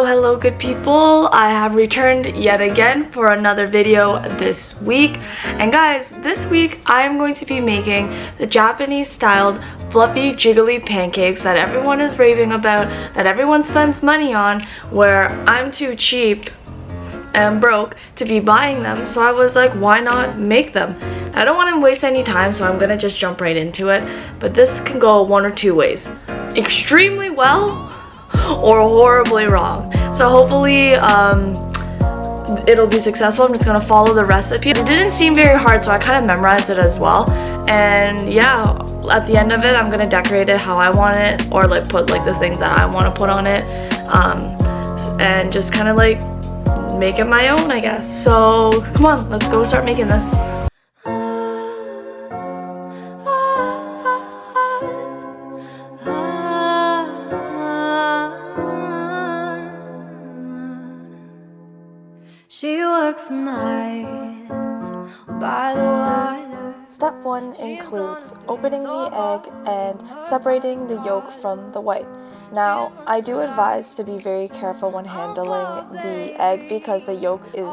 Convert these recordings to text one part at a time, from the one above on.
Hello good people. I have returned yet again for another video this week. And guys, this week I am going to be making the Japanese styled fluffy jiggly pancakes that everyone is raving about, that everyone spends money on, where I'm too cheap and broke to be buying them, so I was like, why not make them? I don't want to waste any time, so I'm gonna just jump right into it. But this can go one or two ways: extremely well or horribly wrong. So hopefully it'll be successful. I'm just gonna follow the recipe. It didn't seem very hard, so I kind of memorized it as well. And yeah, at the end of it, I'm gonna decorate it how I want it, or like put like the things that I want to put on it, and just kind of like make it my own, I guess. So come on, let's go start making this. She works nights by the water. Step 1 includes opening the egg and separating the yolk from the white. Now, I do advise to be very careful when handling the egg because the yolk is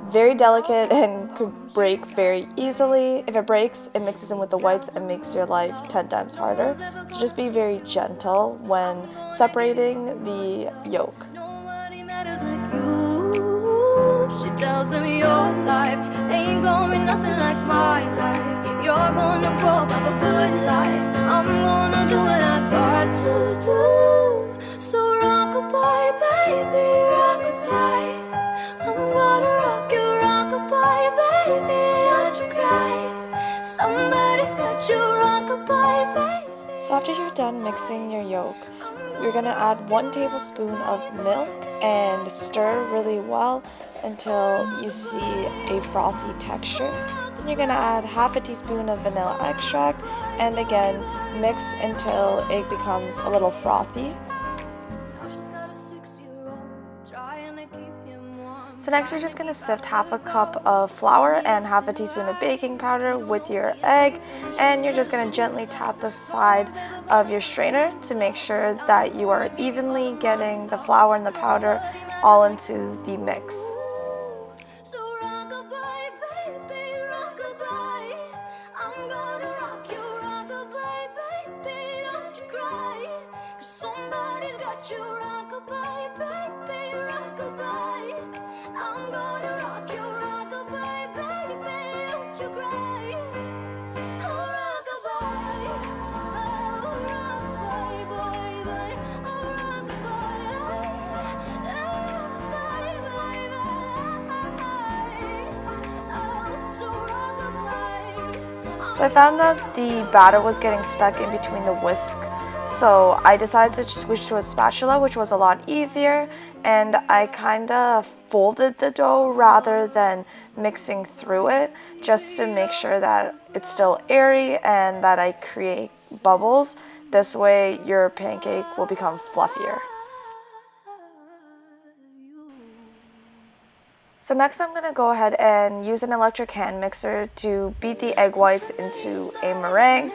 very delicate and could break very easily. If it breaks, it mixes in with the whites and makes your life 10 times harder. So just be very gentle when separating the yolk. She tells me your life ain't gonna be nothing like my life. You're gonna grow up, have a good life. I'm gonna do what I got to do. So rock-a-bye, baby, rock-a-bye. I'm gonna rock you, rock-a-bye, baby, don't you cry. Somebody's got you, rock-a-bye, baby. So after you're done mixing your yolk, you're gonna add 1 tablespoon of milk and stir really well until you see a frothy texture. Then you're gonna add half a teaspoon of vanilla extract and again mix until it becomes a little frothy. So next you're just going to sift half a cup of flour and half a teaspoon of baking powder with your egg, and you're just going to gently tap the side of your strainer to make sure that you are evenly getting the flour and the powder all into the mix. So I found that the batter was getting stuck in between the whisk, so I decided to switch to a spatula, which was a lot easier, and I kind of folded the dough rather than mixing through it, just to make sure that it's still airy and that I create bubbles. This way your pancake will become fluffier. So next I'm going to go ahead and use an electric hand mixer to beat the egg whites into a meringue.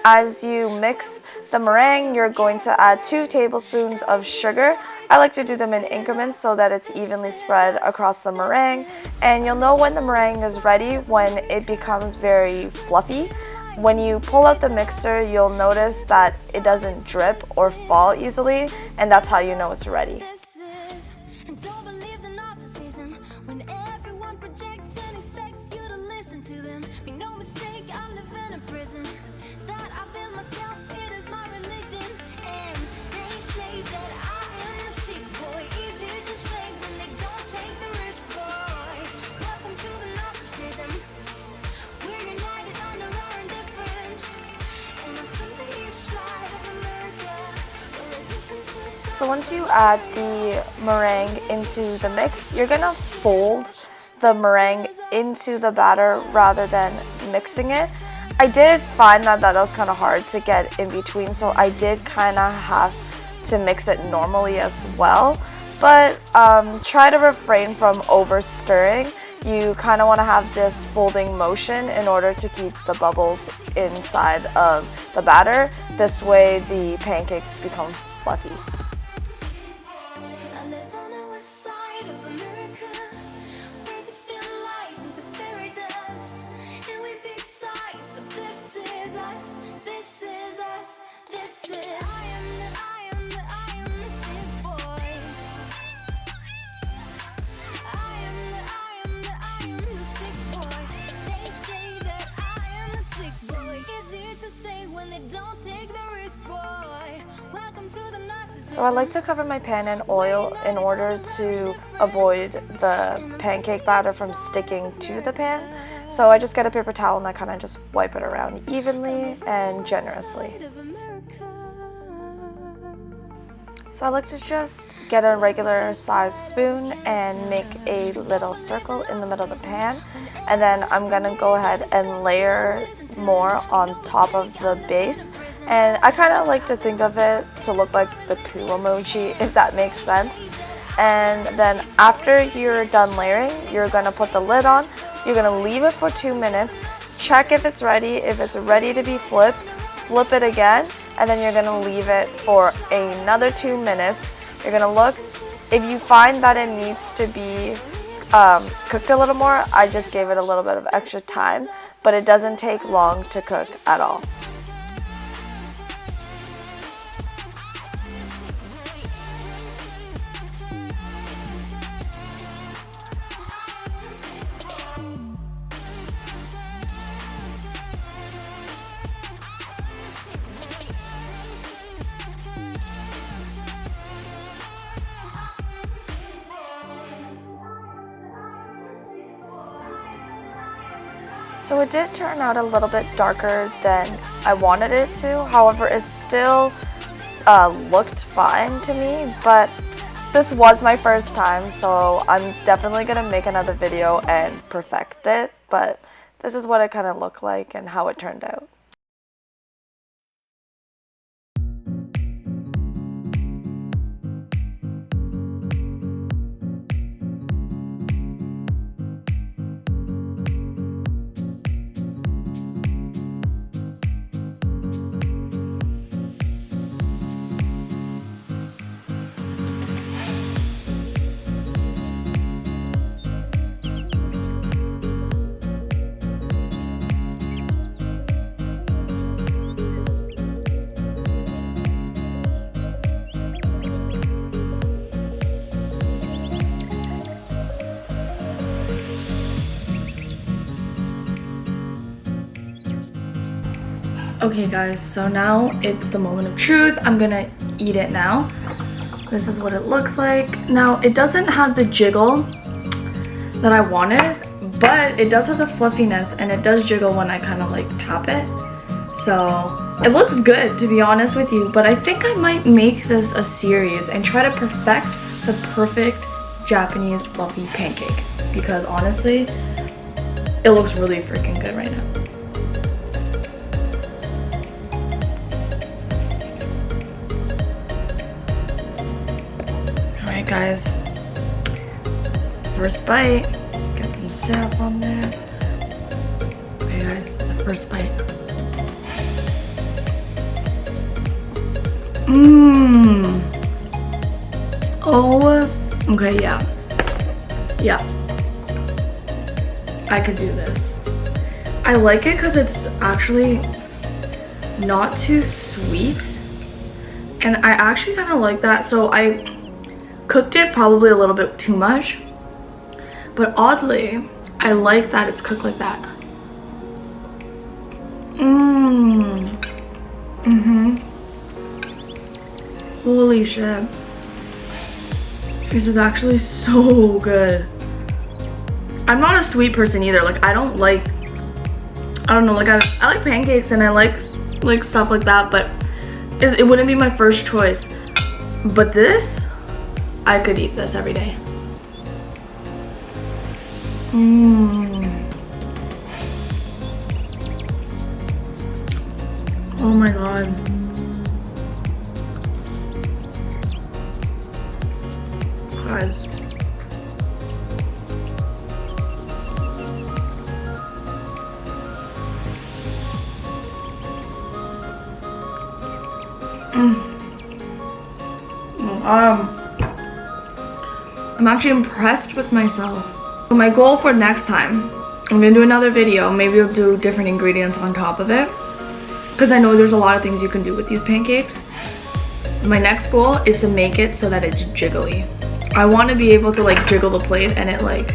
As you mix the meringue, you're going to add 2 tablespoons of sugar. I like to do them in increments so that it's evenly spread across the meringue. And you'll know when the meringue is ready when it becomes very fluffy. When you pull out the mixer, you'll notice that it doesn't drip or fall easily, and that's how you know it's ready. So once you add the meringue into the mix, you're gonna fold the meringue into the batter rather than mixing it. I did find that was kind of hard to get in between, so I did kind of have to mix it normally as well. But try to refrain from over stirring. You kind of want to have this folding motion in order to keep the bubbles inside of the batter. This way the pancakes become fluffy. So I like to cover my pan in oil in order to avoid the pancake batter from sticking to the pan. So I just get a paper towel and I kind of just wipe it around evenly and generously. So I like to just get a regular size spoon and make a little circle in the middle of the pan. And then I'm gonna go ahead and layer more on top of the base. And I kind of like to think of it to look like the poo emoji, if that makes sense. And then after you're done layering, you're gonna put the lid on. You're gonna leave it for 2 minutes, check if it's ready. If it's ready to be flipped, flip it again, and then you're gonna leave it for another 2 minutes. You're gonna look. If you find that it needs to be cooked a little more, I just gave it a little bit of extra time, but it doesn't take long to cook at all. So it did turn out a little bit darker than I wanted it to. However, it still looked fine to me, but this was my first time, so I'm definitely gonna make another video and perfect it. But this is what it kind of looked like and how it turned out. Okay guys, so now it's the moment of truth. I'm gonna eat it now. This is what it looks like. Now it doesn't have the jiggle that I wanted, but it does have the fluffiness and it does jiggle when I kind of like tap it. So it looks good, to be honest with you, but I think I might make this a series and try to perfect the perfect Japanese fluffy pancake, because honestly it looks really freaking good right now. Alright guys, first bite. Get some syrup on there. Okay guys, the first bite. Oh, okay, yeah. Yeah. I could do this. I like it because it's actually not too sweet. And I actually kind of like that. So I cooked it probably a little bit too much. But oddly, I like that it's cooked like that. Holy shit. This is actually so good. I'm not a sweet person either. Like I don't know, like I like pancakes and I like stuff like that, but it wouldn't be my first choice. But this, I could eat this every day. Oh my god. Guys. I'm actually impressed with myself. So my goal for next time, I'm gonna do another video. Maybe I'll do different ingredients on top of it, because I know there's a lot of things you can do with these pancakes. My next goal is to make it so that it's jiggly. I want to be able to like jiggle the plate and it like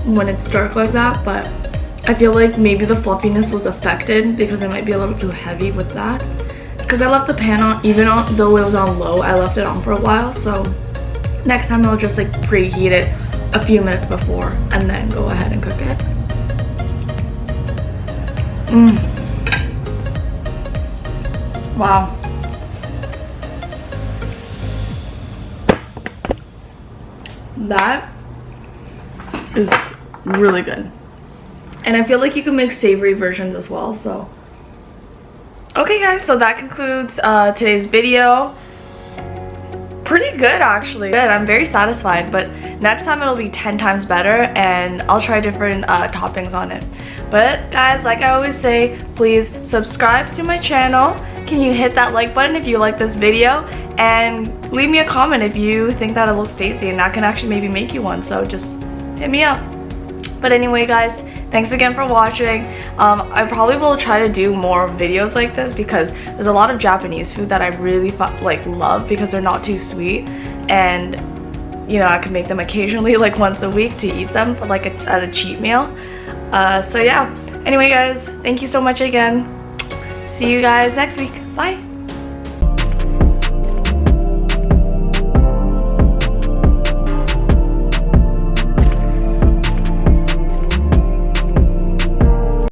when it's dark like that, but I feel like maybe the fluffiness was affected because it might be a little too heavy with that. Because I left the pan on, even though it was on low, I left it on for a while. So next time I'll just like preheat it a few minutes before and then go ahead and cook it. Wow. That is really good. And I feel like you can make savory versions as well, so. Okay guys, so that concludes today's video. Pretty good actually. Good, I'm very satisfied, but next time it'll be 10 times better and I'll try different toppings on it. But guys, like I always say, please subscribe to my channel. Can you hit that like button if you like this video? And leave me a comment if you think that it looks tasty and I can actually maybe make you one, so just hit me up. But anyway guys, thanks again for watching. I probably will try to do more videos like this because there's a lot of Japanese food that I really love because they're not too sweet, and you know, I can make them occasionally like once a week to eat them for like as a cheat meal. So yeah, anyway guys, thank you so much again. See you guys next week. Bye.